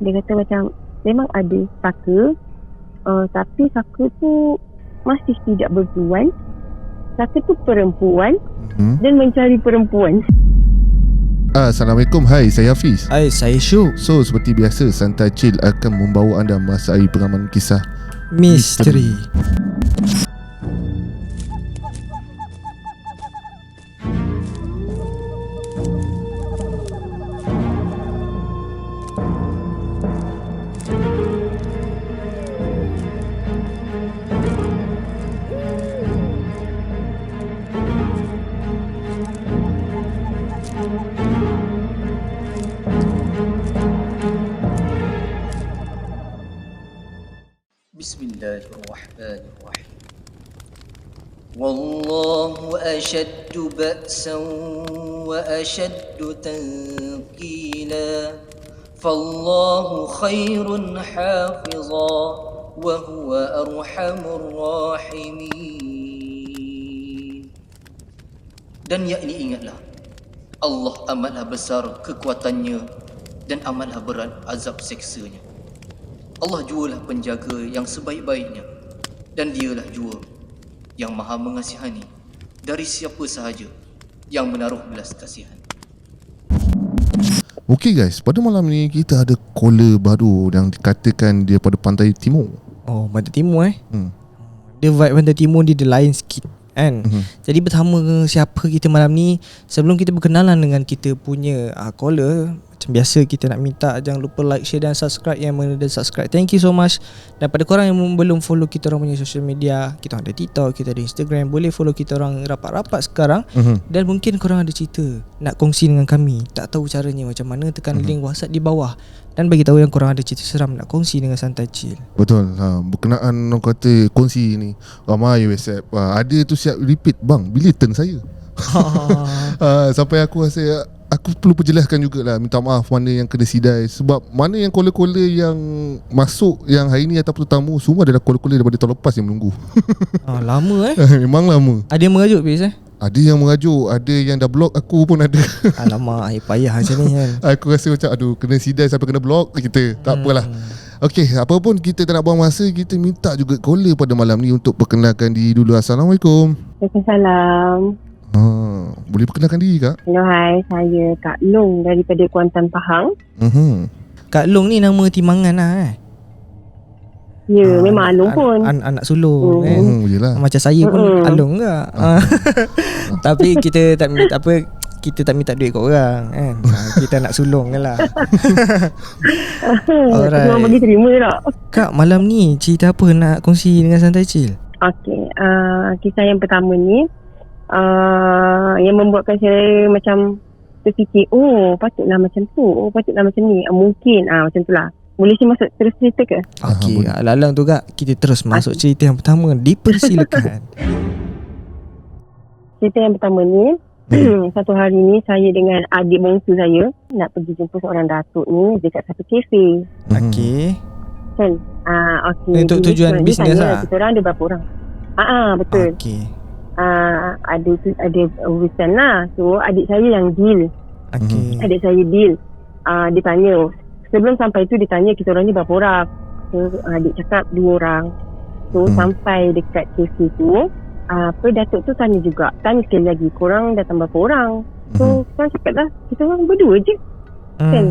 Dia kata macam memang ada saka, tapi saka tu masih tidak bertuan. Saka tu perempuan dan mencari perempuan. Assalamualaikum, hai, saya Hafiz. Hai, saya Syuk. So, seperti biasa, Santai Chill akan membawa anda merasai pengalaman kisah Misteri. Bismillahirrahmanirrahim. Wallahu ashaddu ba'san wa ashaddu tanqila. Fallahu khairun hafiza wa huwa arhamur rahimin. Dan yakni ingatlah, Allah amatlah besar kekuatannya dan amatlah berat azab seksanya. Allah jualah penjaga yang sebaik-baiknya, dan dialah jua yang maha mengasihani dari siapa sahaja yang menaruh belas kasihan. Okey guys, pada malam ni kita ada caller baru yang dikatakan dia pada pantai timur. Oh, pantai timur Dia vibe pantai timur dia lain sikit kan. Jadi bersama siapa kita malam ni, sebelum kita berkenalan dengan kita punya caller, macam biasa kita nak minta jangan lupa like, share dan subscribe. Yang mana dah subscribe, thank you so much. Dan pada korang yang belum follow kita orang punya social media, kita ada TikTok, kita ada Instagram, boleh follow kita orang rapat-rapat sekarang. Dan mungkin korang ada cerita nak kongsi dengan kami, tak tahu caranya macam mana, tekan link WhatsApp di bawah dan bagi tahu yang korang ada cerita seram nak kongsi dengan Santai Chill. Betul, berkenaan orang kata kongsi ni, ramai WhatsApp, ada tu siap repeat, bang bila turn saya. Sampai aku rasa aku perlu perjelaskan jugalah, minta maaf mana yang kena sidai. Sebab mana yang caller-caller yang masuk yang hari ni ataupun tetamu, semua adalah caller-caller daripada tahun lepas yang menunggu. Lama Memang lama. Ada yang mengajuk bis Ada yang mengajuk, ada yang dah block aku pun ada. Alamak, payah macam ni kan. Aku rasa macam aduh, kena sidai sampai kena block kita. Tak apalah. Okey, apa pun kita tak nak buang masa, kita minta juga caller pada malam ni untuk perkenalkan diri dulu. Assalamualaikum. Waalaikumsalam. Boleh perkenalkan diri Kak? Hello, hai, saya Kak Long daripada Kuantan Pahang. Kak Long ni nama timangan lah Ya, memang Along pun anak sulung Yelah. Macam saya pun Along ke. Tapi kita tak minta apa, kita tak minta duit kat orang kan. Kita nak sulung je lah. Alright. Semua bagi terima tak? Kak, malam ni cerita apa nak kongsi dengan Santai Chill? Okey, kisah yang pertama ni yang membuatkan saya macam terfikir, patutlah macam tu, patutlah macam ni, mungkin macam tu lah. Boleh saya masuk terus cerita ke? Okey, lalang tu Kak, kita terus masuk cerita yang pertama. Dipersilakan. Cerita yang pertama ni, satu hari ni saya dengan adik bongsu saya nak pergi jumpa seorang datuk ni dekat satu kafe. Okey. Kan? Okey. Untuk tujuan bisnes lah. Kita orang ada berapa orang? Betul. Okey. Ada urusan lah. So adik saya yang deal. Okey. Adik saya deal. Dia tanya, sebelum sampai tu dia tanya kita orang ni berapa orang. So adik cakap 2 orang. So sampai dekat kafe tu, Datuk tu tanya sekali lagi, korang datang berapa orang? So kita cakap lah, kita orang berdua je kan.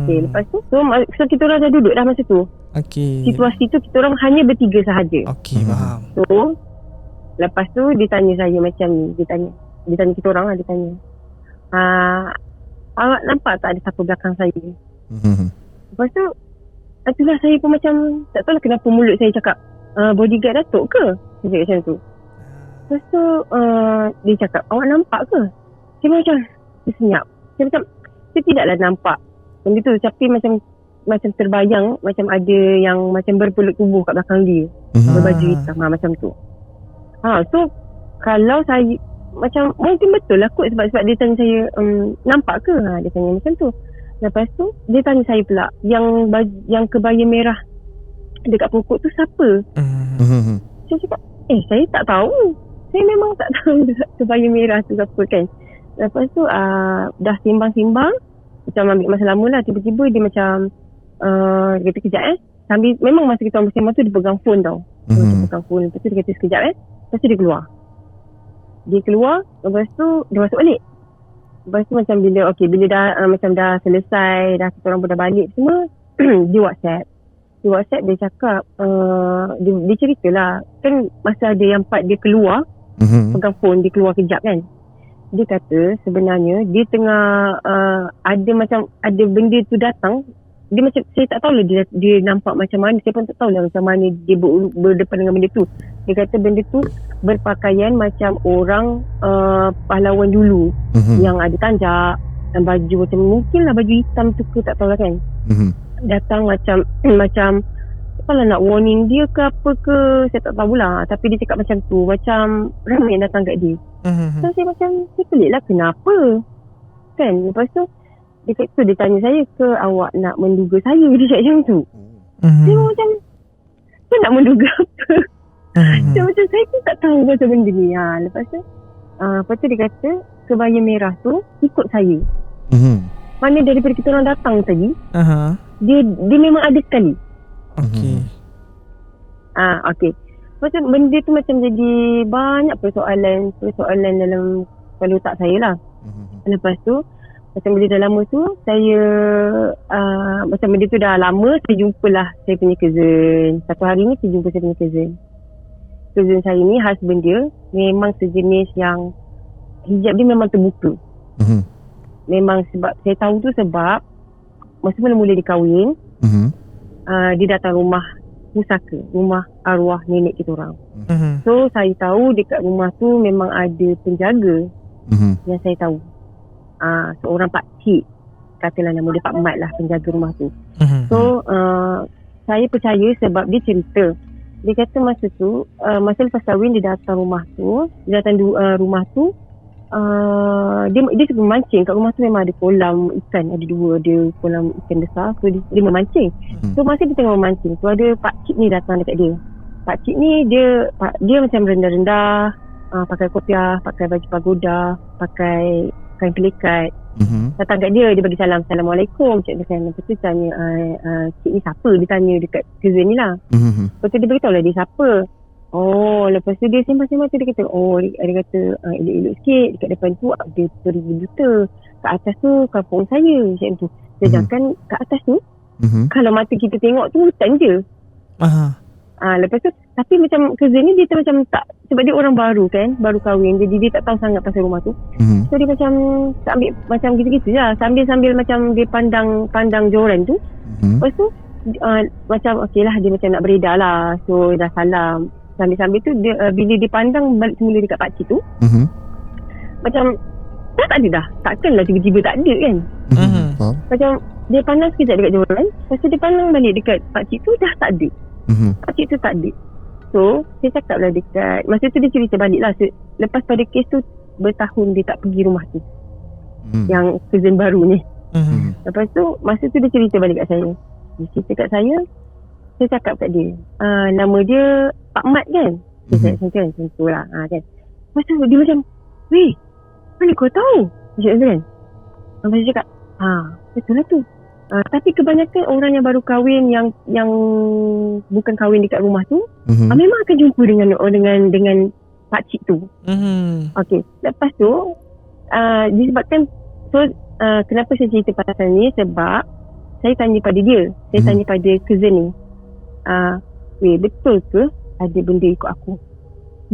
Okay, lepas tu so kita orang dah duduk dah masa tu. Okay. Situasi tu kita orang hanya bertiga sahaja. Okay, faham. So lepas tu dia tanya saya macam ni, dia tanya kita orang lah, dia tanya, awak nampak tak ada siapa belakang saya? Lepas tu itulah saya pun macam tak tahu lah kenapa mulut saya cakap bodyguard Datuk ke? Dia cakap macam tu. Lepas tu dia cakap, awak nampak ke? Saya macam dia senyap. Saya macam saya tidaklah nampak benda tu, tapi macam terbayang macam ada yang macam berpeluk tubuh kat belakang dia, berbaju hitam macam tu. So kalau saya macam mungkin betul lah kot, sebab dia tanya saya nampak ke? Dia tanya macam tu. Lepas tu dia tanya saya pula, yang kebaya merah dekat pokok tu siapa? Saya cakap, saya tak tahu. Saya memang tak tahu kebaya merah tu siapa kan. Lepas tu dah simbang-simbang, macam ambil masa lama lah. Tiba-tiba dia macam Dia kata kejap sambil, memang masa kita orang bersama tu dia pegang phone tau. Dia pegang phone. Lepas tu dia kata sekejap lepas tu dia keluar. Lepas tu dia masuk balik. Lepas tu macam bila dah macam dah selesai, dah kita orang pun dah balik semua, dia WhatsApp dia cakap, dia ceritalah. Kan masa ada yang part dia keluar, pegang phone, dia keluar kejap kan. Dia kata sebenarnya dia tengah ada benda tu datang. Dia macam, saya tak tahulah dia nampak macam mana. Saya pun tak tahulah macam mana dia berdepan dengan benda tu. Dia kata benda tu berpakaian macam orang pahlawan dulu, yang ada tanjak dan baju macam, mungkinlah baju hitam tu ke, tak tahulah kan. Datang macam kalau nak warning dia ke apa ke, saya tak tahulah. Tapi dia cakap macam tu, macam ramai yang datang kat dia. So saya macam, saya pelik lah kenapa kan. Lepas tu dia tanya saya, ke awak nak menduga saya? Dia cakap macam tu. Saya macam, saya nak menduga apa? Saya macam, saya pun tak tahu pasal benda ni. Lepas tu dia kata kebaya merah tu ikut saya. Mana daripada kita orang datang tadi, dia memang ada sekali. Okay. Macam benda tu macam jadi banyak persoalan dalam kepala otak saya lah. Lepas tu macam benda dah lama tu, saya macam benda tu dah lama, saya jumpalah saya punya cousin. Satu hari ni saya jumpa saya punya cousin saya ni, husband dia memang sejenis yang hijab dia memang terbuka. Memang sebab saya tahu tu sebab masa mula-mula dia kahwin, dia datang rumah pusaka, rumah arwah nenek kita orang. So saya tahu dekat rumah tu memang ada penjaga yang saya tahu. Seorang pakcik, katalah nama dia Pak Mat lah, penjaga rumah tu. So saya percaya sebab dia cerita. Dia kata masa tu, masa lepas kahwin dia datang rumah tu, dia suka memancing. Kat rumah tu memang ada kolam ikan, ada kolam ikan besar. So dia memancing. So masa dia tengah memancing tu, ada pakcik ni datang dekat dia. Pakcik ni dia macam rendah-rendah, pakai kopiah, pakai baju pagoda, pakai kain pelikat. Datang kat dia bagi salam, Assalamualaikum. Cik dia lepas tu tanya, cik ni siapa? Dia tanya dekat cousin ni lah. Lepas tu dia beritahu lah dia siapa. Lepas tu dia sembang-sembang tu dia kata, dia kata elok-elok sikit, dekat depan tu ada perigi buta, kat atas tu kampung saya, macam tu. Sedangkan kat atas tu, kalau mata kita tengok tu hutan je. Lepas tu, tapi macam cousin ni dia macam tak, sebab dia orang baru kan, baru kahwin, jadi dia tak tahu sangat pasal rumah tu. So dia macam tak ambil, macam gitu-gitu je lah, sambil macam dia pandang joran tu. Lepas tu macam okey lah, dia macam nak beredar lah. So dah salam, sambil tu dia, bila dia pandang balik semula dekat pakcik tu, macam tak ada dah, takkanlah tiba-tiba tak ada kan. Macam dia pandang sekejap dekat joran, lepas tu dia pandang balik dekat pakcik tu, dah tak ada. Pakcik tu tak ada. So saya cakap lah dekat, masa tu dia cerita balik lah, lepas pada kes tu bertahun dia tak pergi rumah tu, yang cousin baru ni. Lepas tu masa tu dia cerita balik kat saya. Dia cerita kat saya cakap kat dia, nama dia Pak Mat kan. Saya cakap macam tu lah kan. Lepas tu dia macam, weh, mana kau tahu? Dia cakap kan. Lepas tu cakap, betul lah tu. Tapi kebanyakan orang yang baru kahwin, yang bukan kahwin dekat rumah tu, memang akan jumpa dengan pakcik tu. Okey, lepas tu disebabkan, so kenapa saya cerita pasal ni, sebab saya tanya pada dia, saya tanya pada cousin ni, weh, betul ke ada benda ikut aku?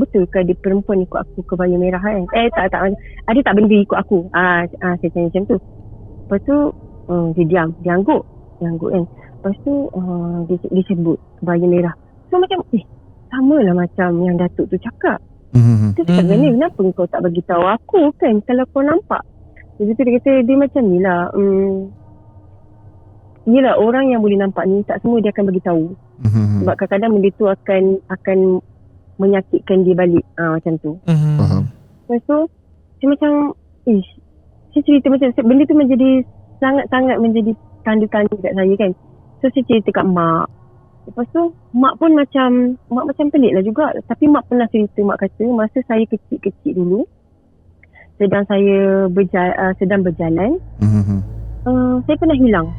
Betul ke ada perempuan ikut aku kebaya merah kan? Tak, ada tak benda ikut aku? Saya tanya macam tu. Lepas tu dia diam, dia angguk kan. Lepas tu dia sebut kebaya merah. So macam sama lah macam yang Datuk tu cakap. Dia cakap, kenapa kau tak bagi tahu aku kan kalau kau nampak? Jadi tu dia kata, dia macam ni lah, yelah, orang yang boleh nampak ni tak semua dia akan bagi tahu. Sebab kadang-kadang benda tu akan menyakitkan dia balik, macam tu. Lepas tu saya macam saya cerita macam benda tu menjadi sangat-sangat menjadi tanda-tanda kat saya kan. So saya cerita kat mak. Lepas tu mak macam pelik lah juga. Tapi mak pernah cerita, mak kata masa saya kecil-kecil dulu, sedang saya sedang berjalan, saya pernah hilang.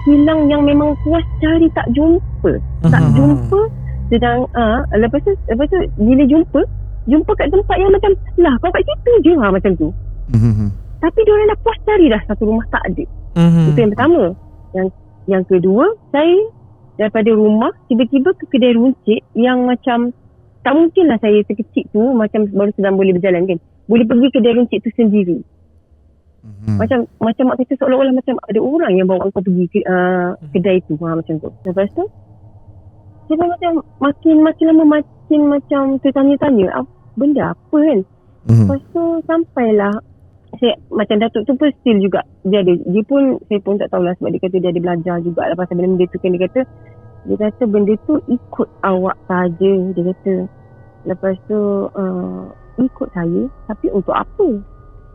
hilang yang memang puas cari tak jumpa. Tak jumpa. Sedang lepas tu bila jumpa kat tempat yang macam lah kau kat situ je macam tu. Tapi diorang dah puas cari dah satu rumah tak ada. Itu yang pertama. Yang kedua, saya daripada rumah tiba-tiba ke kedai runcit yang macam tak mungkin lah saya sekecil tu macam baru sedang boleh berjalan kan. Boleh pergi kedai runcit tu sendiri. Macam mak kata seolah-olah macam ada orang yang bawa kau pergi kedai tu macam tu. Lepas tu saya macam makin lama makin macam tertanya-tanya benda apa kan. Lepas tu sampailah saya macam Datuk tu pun still juga dia pun saya pun tak tahulah sebab dia kata dia ada belajar juga lah pasal benda tu kan. Dia kata benda tu ikut awak saja. Dia kata lepas tu ikut saya tapi untuk apa?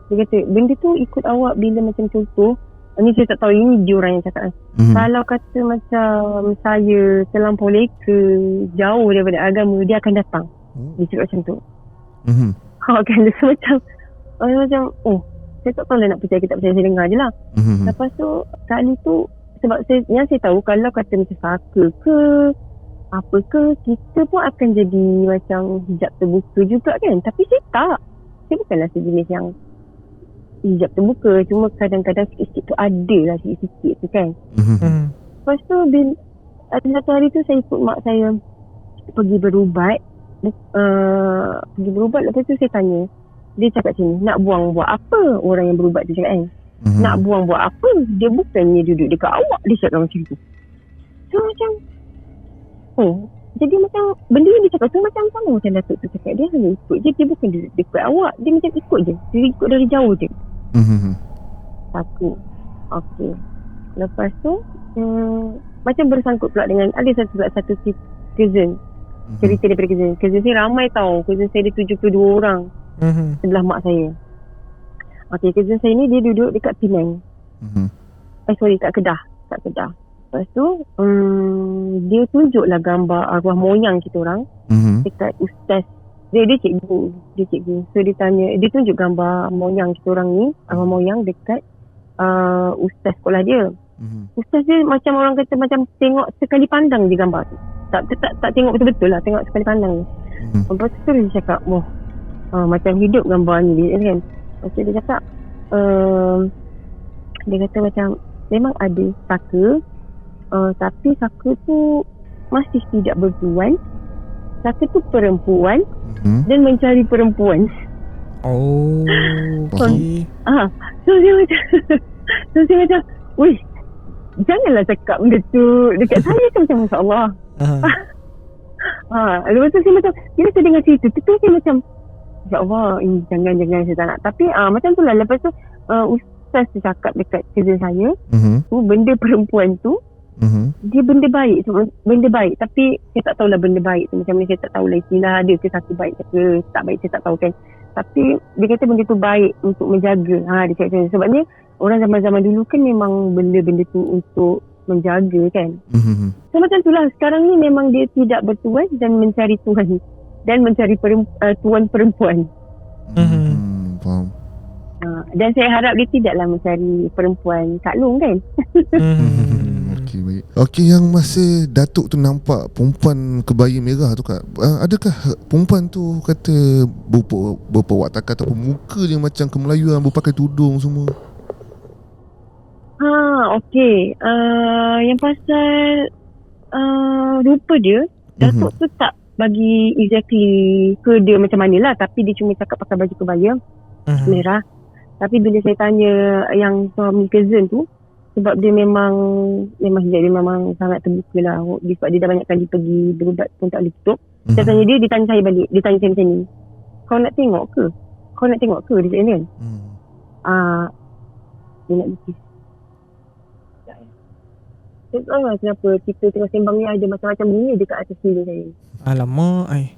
Dia kata benda tu ikut awak bila macam contoh ni saya tak tahu ini dia orang yang cakap kalau kata macam saya terlampau leka jauh daripada agama dia akan datang. Dia cakap macam tu. Kan dia macam saya tak tahu lah nak percaya ke tak percaya, saya dengar je lah. Lepas tu kali tu sebab saya tahu kalau kata macam saka ke apa ke kita pun akan jadi macam hijab terbuka juga kan. Tapi saya bukanlah sejenis yang hijab terbuka, cuma kadang-kadang sikit-sikit tu ada lah sikit-sikit tu kan. Lepas tu ada satu hari tu saya ikut mak saya pergi berubat. Lepas tu saya tanya, dia cakap macam ni, nak buang buat apa? Orang yang berubat tu cakap kan, nak buang buat apa? Dia bukannya duduk dekat awak, dia cakap macam tu. So macam jadi macam benda yang dia cakap tu macam sama macam Datuk tu cakap, dia hanya ikut je, dia bukan duduk dekat awak, dia macam ikut je, dia ikut dari jauh je. Satu. Okay. Lepas tu macam bersangkut pula dengan ada satu cousin. Cerita daripada cousin saya ramai tau. Cousin saya ada 72 orang sebelah mak saya. Okay, cousin saya ni dia duduk dekat Penang. Kat Kedah. Lepas tu dia tunjuklah gambar arwah moyang kita orang dekat ustaz. Dia cikgu. So dia tunjuk gambar moyang kita orang ni, arwah moyang dekat ustaz sekolah dia. Ustaz dia macam orang kata macam tengok sekali pandang je gambar tu. Tak tengok betul-betul lah, tengok sekali pandang ni. Lepas tu dia cakap macam hidup gambar ni kan. Lepas tu dia cakap dia kata macam memang ada saka, tapi saka tu masih tidak bertuan. Saka tu perempuan dan mencari perempuan. Okay. So dia macam wih, janganlah cakap benda tu dekat saya kan macam masya-Allah. Lepas tu saya macam bila saya dengar cerita tu saya macam insya-Allah ini jangan saya tak nak. Tapi macam tu lah. Lepas tu ustaz tu cakap dekat cousin saya benda perempuan tu dia benda baik tapi saya tak tahulah benda baik tu macam mana. Saya tak tahulah istilah ada ke satu baik ke tak baik, saya tak tahu kan. Tapi dia kata benda tu baik untuk menjaga. Dia cakap macam tu. Sebabnya orang zaman-zaman dulu kan memang benda-benda tu untuk menjaga kan. So macam tu lah. Sekarang ni memang dia tidak bertuan dan mencari tuan dan mencari tuan perempuan. Faham. Dan saya harap dia tidaklah mencari perempuan Kak Long kan. Okey, baik. Okey, yang masa Datuk tu nampak perempuan kebaya merah tu Kak, adakah perempuan tu kata berupa watak ataupun muka dia macam kemelayuan, berpakai tudung semua? Okey. Yang pasal rupa dia, Datuk tu tak bagi exactly ke dia macam mana lah, tapi dia cuma cakap pakai baju kebaya merah. Tapi bila saya tanya yang suami cousin tu, sebab dia memang hijab dia memang sangat terbuka lah. Sebab dia dah banyak kali pergi berubat pun tak boleh tutup. Saya tanya dia tanya saya balik. Dia tanya saya macam ni, kau nak tengok ke? Dia cakap kan. Dia nak bukis. Saya tak tahu kenapa kita tengah sembang ni ada macam-macam bunyi dekat atas sini saya. Alamak.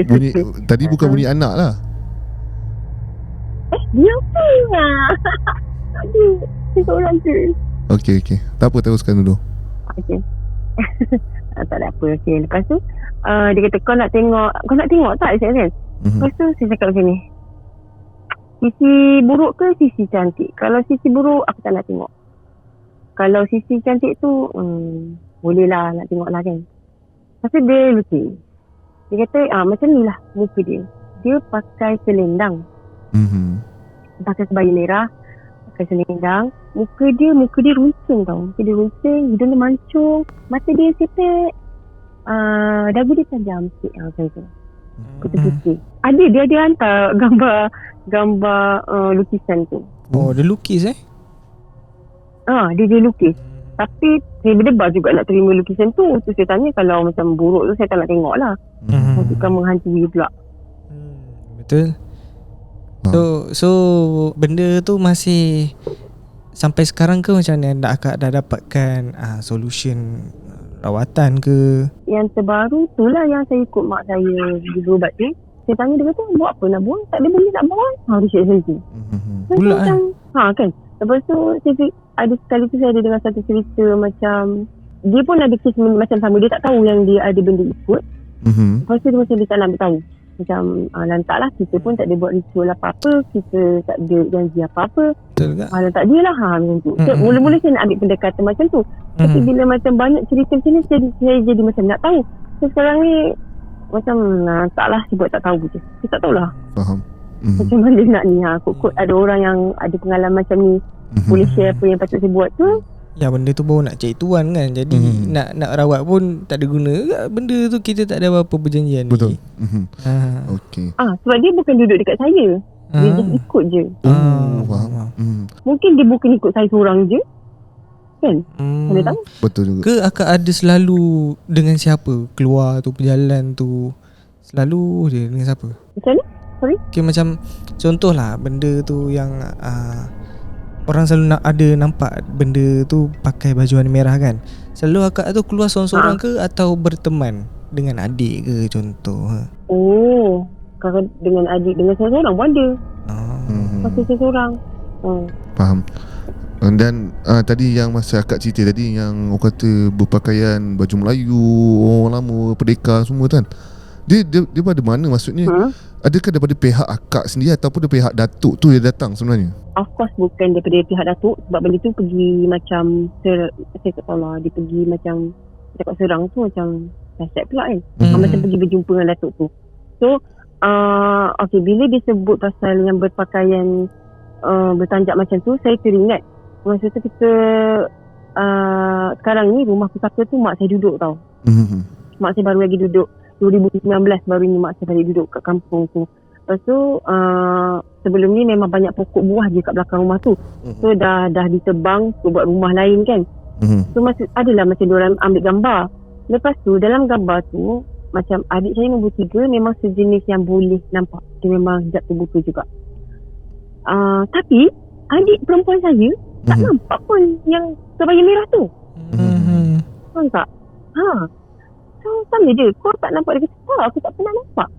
Bunyi tadi bukan bunyi anak lah. Dia apa lah. Aduh, seorang tu. Okey. Tak apa, teruskan dulu. Okey. Tak ada apa. Okey, lepas tu dia kata kau nak tengok tak? Saya kan. Lepas tu saya cakap macam ni, sisi buruk ke sisi cantik? Kalau sisi buruk aku tak nak tengok. kalau sisi cantik tu boleh lah nak tengok lah kan. Pasal dia lukis. Dia kata macam ni lah muka dia. Dia pakai selendang. Pakai kebaya merah, pakai selendang. Muka dia runcing tau. Muka dia runcing, hidung dia mancung, mata dia sepek, dagu dia tajam sikit macam tu. Putih-putih. Dia ada hantar gambar lukisan tu. Oh, dia lukis Dia lukis. Tapi saya berdebar juga nak terima lukisan tu. Tu saya tanya kalau macam buruk tu saya tak nak tengok lah. Bukan menghantui pula. Betul. So benda tu masih sampai sekarang ke macam mana? Akak dah dapatkan solution rawatan ke? Yang terbaru tu lah yang saya ikut mak saya pergi berubat tu. Saya tanya dia kata buat apa nak buang? Tak ada benda nak buang. Dia cakap macam tu. Pula macam, kan. Lepas tu saya ada sekali tu saya ada dengar satu cerita macam dia pun ada kes macam sama. Dia tak tahu yang dia ada benda ikut. Lepas tu dia macam dia tak nak ambil tahu. Macam lantak lah, kita pun tak ada buat ritual apa-apa, kita tak ada janji apa-apa. Betul ke? Lantak dia lah macam tu. Mula-mula saya nak ambil pendekatan macam tu. Tapi bila macam banyak cerita macam ni, saya jadi macam nak tahu. So sekarang ni macam taklah, saya buat tak tahu je. Saya tak tahulah. Faham. Macam mana nak ni kot ada orang yang ada pengalaman macam ni, boleh share apa yang patut saya buat tu. Ya, benda tu baru nak cari tuan kan. Jadi nak rawat pun tak ada guna. Benda tu kita tak ada apa-apa perjanjian. Betul. Okey. Sebab dia bukan duduk dekat saya. Dia just ikut je. Faham. Mungkin dia bukan ikut saya seorang je. Kan? Mana tahu? Betul juga. Ke akak ada selalu dengan siapa? Keluar tu, perjalanan tu, selalu je dengan siapa? Macam mana? Sorry? Okay, macam contohlah benda tu yang orang selalu nak ada nampak benda tu pakai baju warna merah kan. Selalu akak tu keluar seorang-seorang ke atau berteman dengan adik ke contoh? Kalau dengan adik, dengan seorang pun ada. Pasal seorang. Faham. Dan tadi yang masa akak cerita tadi yang orang kata berpakaian baju Melayu, orang lama, Perdeka semua kan. Dia pada mana maksudnya? Adakah daripada pihak akak sendiri ataupun daripada pihak datuk tu yang datang sebenarnya? Of course bukan daripada pihak datuk. Sebab benda tu pergi macam saya tak tahu lah, dia pergi macam cakap serang tu macam dahsyat pula kan. Macam pergi berjumpa dengan datuk tu. So okay, bila dia sebut pasal yang berpakaian bertanjak macam tu, saya teringat masa tu kita sekarang ni rumah pusaka tu mak saya duduk tau. Mak saya baru lagi duduk 2019 baru ni mak saya balik duduk kat kampung tu. Lepas tu sebelum ni memang banyak pokok buah je kat belakang rumah tu. So dah ditebang untuk buat rumah lain kan. So adalah macam diorang ambil gambar. Lepas tu dalam gambar tu macam adik saya nombor 3 memang sejenis yang boleh nampak. Dia memang hijab terbuka juga. Tapi adik perempuan saya tak nampak pun yang kebaya merah tu. Faham tak? So sama je. Kau tak nampak? Dia kata aku tak pernah nampak.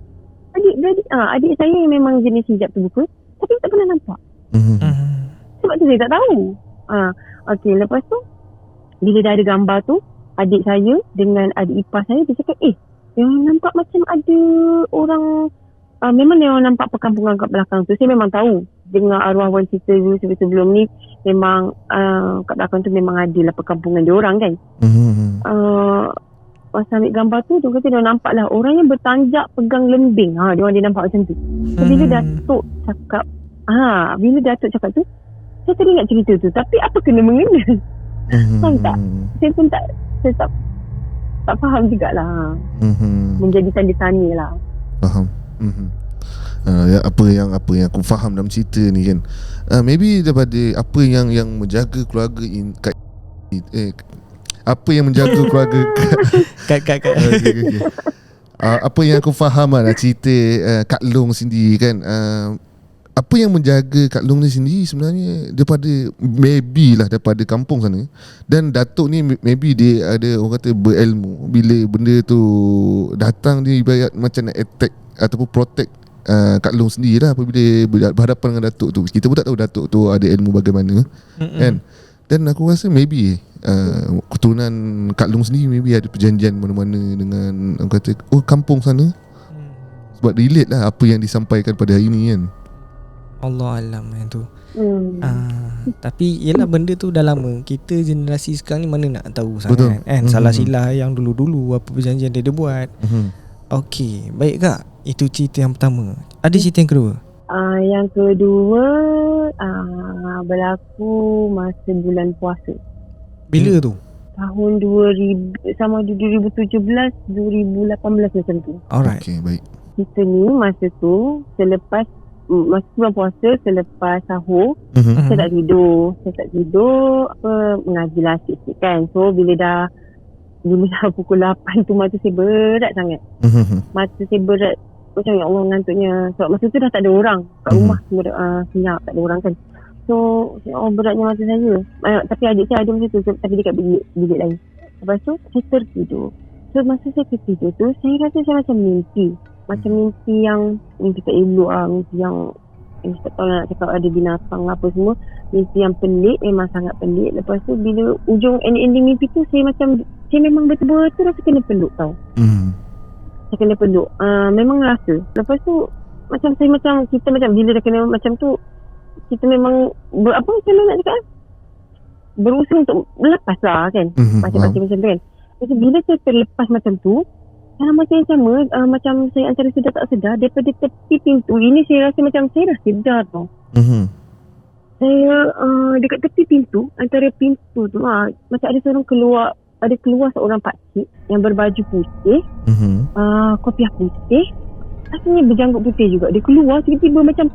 Adik saya memang jenis hijab terbuka tapi tak pernah nampak. Sebab tu saya tak tahu. Okay, lepas tu bila dah ada gambar tu, adik saya dengan adik ipar saya dia cakap yang nampak macam ada orang memang dia orang nampak perkampungan kat belakang tu. Saya memang tahu dengar arwah wan cerita dulu sebelum ni memang kat belakang tu memang ada lah perkampungan dia orang kan. Pas ambil gambar tu dia kata dia nampak lah orang yang bertanjak pegang lembing. Dia nampak macam tu. So, bila Datuk cakap tu saya teringat cerita tu. Tapi apa kena mengena? Faham tak? Saya tak faham jugalah. Menjadi tanda-tanya lah. Faham. Apa yang aku faham dalam cerita ni kan, maybe daripada apa yang menjaga keluarga apa yang menjaga keluarga Kat. Okay. Apa yang aku faham lah cerita Kak Long sendiri kan, apa yang menjaga Kak Long ni sendiri sebenarnya daripada kampung sana. Dan Datuk ni maybe dia ada orang kata berilmu. Bila benda tu datang dia ibarat macam nak attack ataupun protect Kak Long sendiri lah apabila berhadapan dengan Datuk tu. Kita pun tak tahu Datuk tu ada ilmu bagaimana kan. Dan aku rasa maybe keturunan Kak Long sendiri maybe ada perjanjian mana-mana dengan orang kata kampung sana. Sebab relate lah apa yang disampaikan pada hari ni kan. Allah alam yang tu. Tapi yelah benda tu dah lama. Kita generasi sekarang ni mana nak tahu sangat kan. Salah silap yang dulu-dulu apa perjanjian dia buat. Okey, baik Kak. Itu cerita yang pertama. Ada cerita yang kedua? Yang kedua berlaku masa bulan puasa. Bila tu? Tahun 2000 sama ada 2017 2018 macam tu. Alright. Okay, baik. Kita ni masa tu selepas masa bulan puasa, selepas sahur, saya tak tidur mengaji lah sikit kan. So bila dah pukul 8 tu mata saya berat sangat. Mata saya berat macam ya Allah ngantuknya. Sebab masa tu dah tak ada orang kat rumah, semua senyap, tak ada orang kan. So ya Allah beratnya mata saya. Tapi adik saya ada masa tu, tapi dekat bilik lain. Lepas tu saya tertidur. So masa saya tertidur tu, saya rasa saya macam mimpi yang mimpi tak elok lah. Mimpi yang tak tahu nak cakap ada binatang apa semua. Mimpi yang pelik, memang sangat pelik. Lepas tu bila ujung ending mimpi tu, saya memang betul-betul rasa kena peluk tau. Saya kena peluk. Memang rasa. Lepas tu kita bila dah kena macam tu, kita memang macam nak cakap, berusaha untuk melepas lah kan. Macam tu kan. Lepas tu bila saya terlepas macam tu, dalam masa yang sama, macam saya antara sedar tak sedar, daripada tepi pintu ini saya rasa macam saya dah sedar tau. Saya dekat tepi pintu, antara pintu tu macam ada keluar seorang pakcik yang berbaju putih, kopiah putih, asalnya berjanggut putih juga. Dia keluar tiba-tiba macam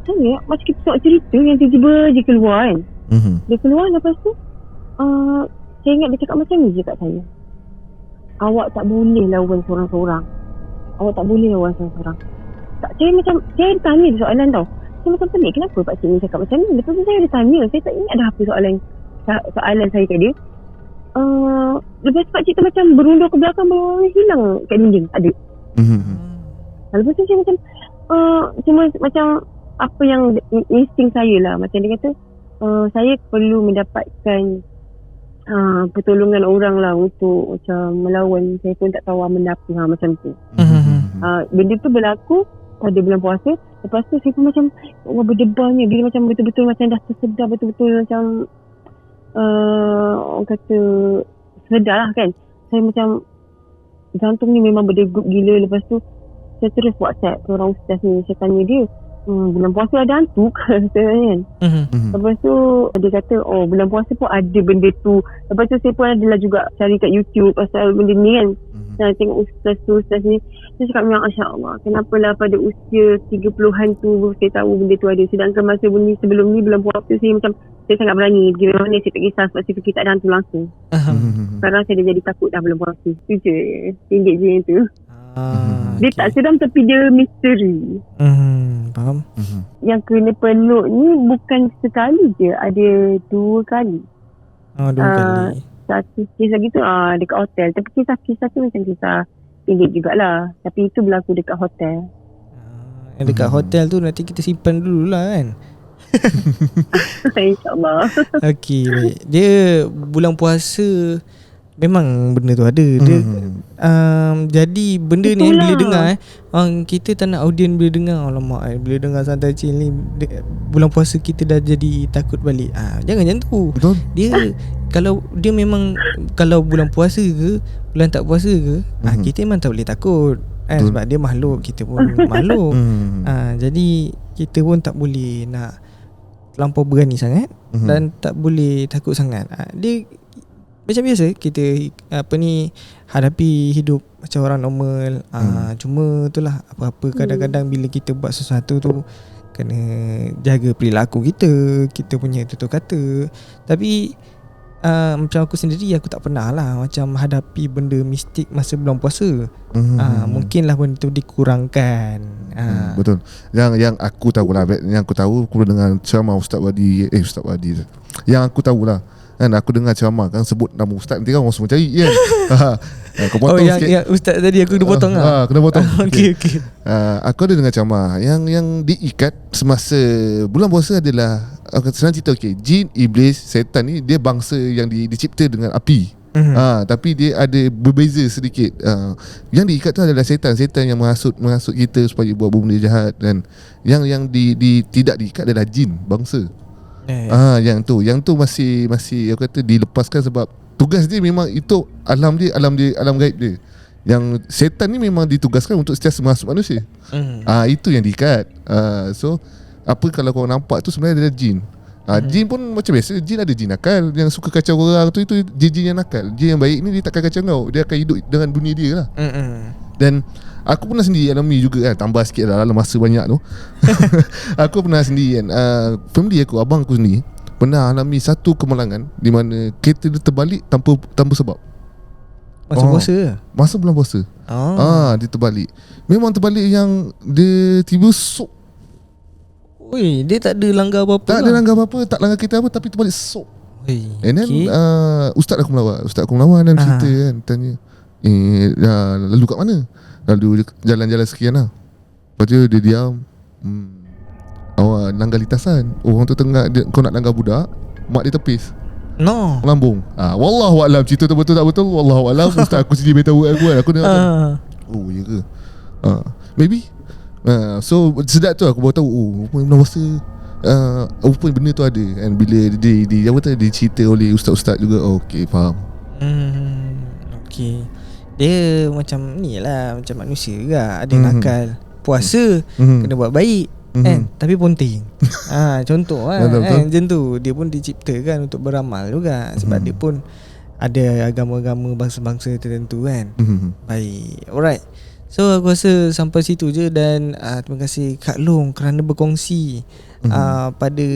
kita tengok cerita yang tiba-tiba je keluar kan. Dia keluar, lepas tu saya ingat dia cakap macam ni je kat saya, awak tak boleh lawan seorang-seorang. Saya tanya dia soalan tau. Saya macam pelik, kenapa pakcik ni cakap macam ni. Lepas tu saya ada tanya, saya tak ingat dah apa soalan saya kat dia. Lepas tu pakcik tu macam berundur ke belakang, baru hilang kat dinding. Ada. Lepas tu saya macam cuma macam apa yang insting saya lah. Macam dia kata saya perlu mendapatkan pertolongan orang lah untuk macam melawan. Saya pun tak tahu benda apa macam tu. Benda tu berlaku pada bulan puasa. Lepas tu saya pun macam berdebarnya bila macam betul-betul macam dah tersedar, betul-betul macam orang kata sedar lah kan. Saya macam jantung ni memang berdegup gila. Lepas tu saya terus WhatsApp orang ustaz ni. Saya tanya dia, bulan puasa ada hantu ke? Saya kan. Lepas tu dia kata, bulan puasa pun ada benda tu. Lepas tu saya pun adalah juga cari kat YouTube pasal benda ni kan. Saya tengok ustaz ni. Saya cakap, ya Allah, kenapalah pada usia 30-an tu saya tahu benda tu ada. Sedangkan masa sebelum ni bulan puasa saya macam saya sangat berani pergi mana saya tak kisah sebab saya fikir tak ada hantu langsung. Sekarang saya dah jadi takut dah bulan puasa. Tu je, tinggi je yang tu. Dia tak seram tapi dia misteri. Faham. Yang kena peluk ni bukan sekali je, ada 2 kali. 2 kali. Satu kes lagi tu dekat hotel. Tapi kisah tu macam kisah pendek jugalah. Tapi itu berlaku dekat hotel. Dekat hotel tu nanti kita simpan dululah kan. InsyaAllah. Okey, baik. Dia bulan puasa memang benda tu ada. Dia jadi benda ni bila dengar kita tak nak audien bila dengar, alamak bila dengar Santai Chill ni bulan puasa kita dah jadi takut balik. Jangan macam tu. Betul. Dia kalau dia memang kalau bulan puasa ke bulan tak puasa ke, kita memang tak boleh takut sebab dia makhluk, kita pun makhluk. Jadi kita pun tak boleh nak terlampau berani sangat dan tak boleh takut sangat. Dia macam biasa kita hadapi hidup macam orang normal. Cuma itulah apa-apa kadang-kadang bila kita buat sesuatu tu kena jaga perilaku kita punya tutur kata. Tapi macam aku sendiri, aku tak pernah lah macam hadapi benda mistik masa bulan puasa. Mungkinlah benda tu dikurangkan. Betul. Yang aku tahu lah, yang aku tahu aku dengan ceramah Ustaz Wadi. Yang aku tahu lah kan, aku dengar ceramah kan sebut nama ustaz, nanti kan orang semua cari kan. Kau potong sikit. Yang ustaz tadi aku kena potong kena potong. Okey. Aku ada dengar ceramah yang diikat semasa bulan puasa adalah senang cerita. Jin, iblis, setan ni dia bangsa yang dicipta dengan api. Tapi dia ada berbeza sedikit. Yang diikat tu adalah setan yang menghasut kita supaya buat benda jahat, dan yang tidak diikat adalah jin bangsa. Yang tu masih aku kata dilepaskan sebab tugas dia memang itu alam gaib dia. Yang setan ni memang ditugaskan untuk sentiasa masuk manusia. Itu yang diikat. So apa kalau kau nampak tu sebenarnya adalah jin. Jin pun macam biasa, jin ada jin nakal yang suka kacau orang tu, itu jin yang nakal. Jin yang baik ni dia takkan kacau kau, dia akan hidup dengan dunia dia lah. Dan aku pernah sendiri alami juga kan, tambah sikit dalam masa banyak tu. Aku pernah sendiri kan, family aku, abang aku sendiri pernah alami satu kemalangan di mana kereta dia terbalik tanpa sebab. Masa puasa ke? Masa bulan puasa. Dia terbalik. Memang terbalik yang dia tiba sok. Oi, dia tak ada langgar apa-apa. Tak ada langgar apa-apa, tak langgar kereta apa, tapi terbalik sok. And then Ustaz aku melawat dalam cerita kan, tanya lalu kat mana? Lalu jalan-jalan sekian lah. Lepas tu dia diam. Awak langgar lintasan. Orang tu tengah kau nak langgar budak, mak dia tepis. No. Lambung. Wallahu a'lam, cerita tu betul tak betul, wallahu a'lam. Ustaz aku sendiri beritahu aku dengar. Oh ya ke? Maybe. So sedap tu aku baru tahu, rupanya puasa, rupanya benda tu ada. And bila dia cerita oleh ustaz-ustaz juga, okay, faham. Okay. Dia macam ni lah, macam manusia juga. Ada nakal. Puasa kena buat baik kan, tapi ponting. Contoh lah kan, macam tu. Dia pun diciptakan untuk beramal juga. Sebab dia pun ada agama-agama bangsa-bangsa tertentu kan. Baik, alright. So aku rasa sampai situ je. Dan terima kasih Kak Long kerana berkongsi pada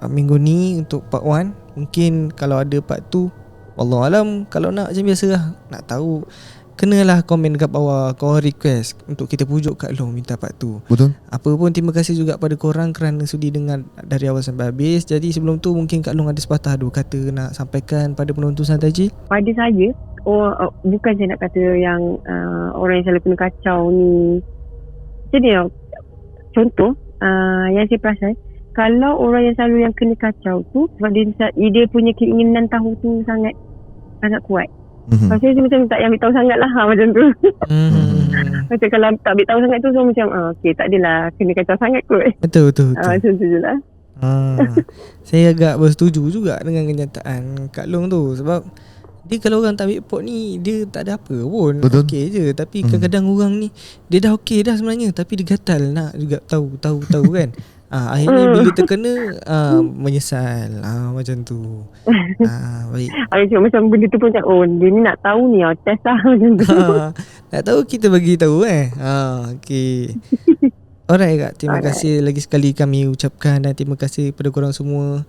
minggu ni untuk part 1. Mungkin kalau ada part 2, wallahualam, kalau nak macam biasa lah, nak tahu, kenalah komen kat bawah, korang request untuk kita pujuk Kak Long minta part 2. Betul. Apa pun terima kasih juga pada korang kerana sudi dengar dari awal sampai habis. Jadi sebelum tu mungkin Kak Long ada sepatah dua kata nak sampaikan pada penonton Santai Chill. Pada saya, bukan saya nak kata yang orang yang selalu kena kacau ni. Jadi contoh yang saya perasan, kalau orang yang selalu yang kena kacau tu sebab dia punya keinginan tahu tu sangat kuat. Pasal saya macam tak ambil tahu sangat lah macam tu. Macam kalau tak ambil tahu sangat tu, so macam okay, tak adalah kena kacau sangat kot. Betul. Macam tu je lah. Saya agak bersetuju juga dengan kenyataan Kak Long tu. Sebab dia kalau orang tak ambil pot ni, dia tak ada apa pun. Betul. Okey je. Tapi kadang-kadang orang ni, dia dah okey dah sebenarnya, tapi dia gatal nak juga tahu kan. Akhirnya bila terkena menyesal. Macam tu. Baik. Macam benda tu pun macam, dia ni nak tahu ni, test lah macam tu. Nak tahu kita bagi tahu okey. Alright Kak, terima kasih lagi sekali kami ucapkan, dan terima kasih kepada korang semua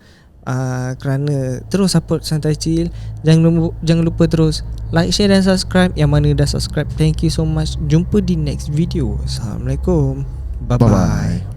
kerana terus support Santai Chill. Jangan lupa terus like, share dan subscribe. Yang mana dah subscribe, thank you so much. Jumpa di next video. Assalamualaikum. Bye-bye.